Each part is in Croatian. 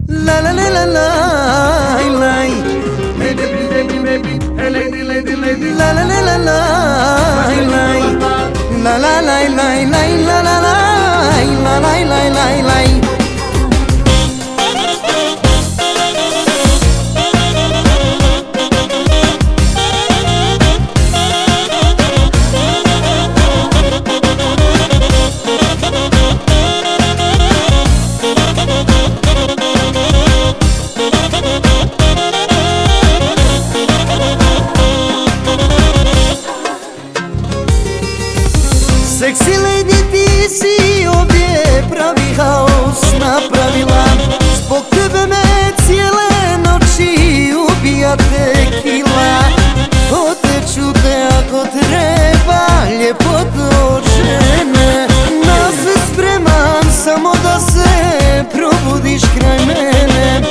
La la la la la la. Hey baby, baby, baby, hey lady, lady, lady. La la la la la la. La la la la la la la la. La la la la la. Seksi lady, ti si ovdje pravi haos napravila. Zbog tebe me cijele noći ubija tekila. Oteću te ako treba, ljepoto žene. Na sve spreman, samo da se probudiš kraj mene.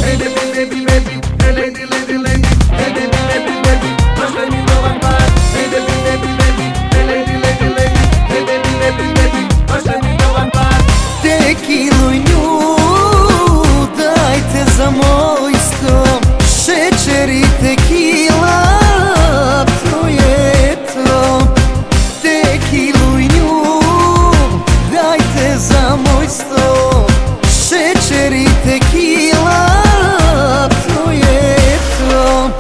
Hey baby, baby, baby, hey lady, lady, lady. Hey baby, baby, baby, baš da mi dobar par. Hey baby, baby, baby, hey lady, lady, lady. Hey baby, baby, baby, baš da mi dobar par. Tekilu i nju dajte za moj sto. Šećer i tekila, to je to. Tekilu i nju dajte za moj sto. Šećer i tekila, to je to.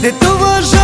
Te to važa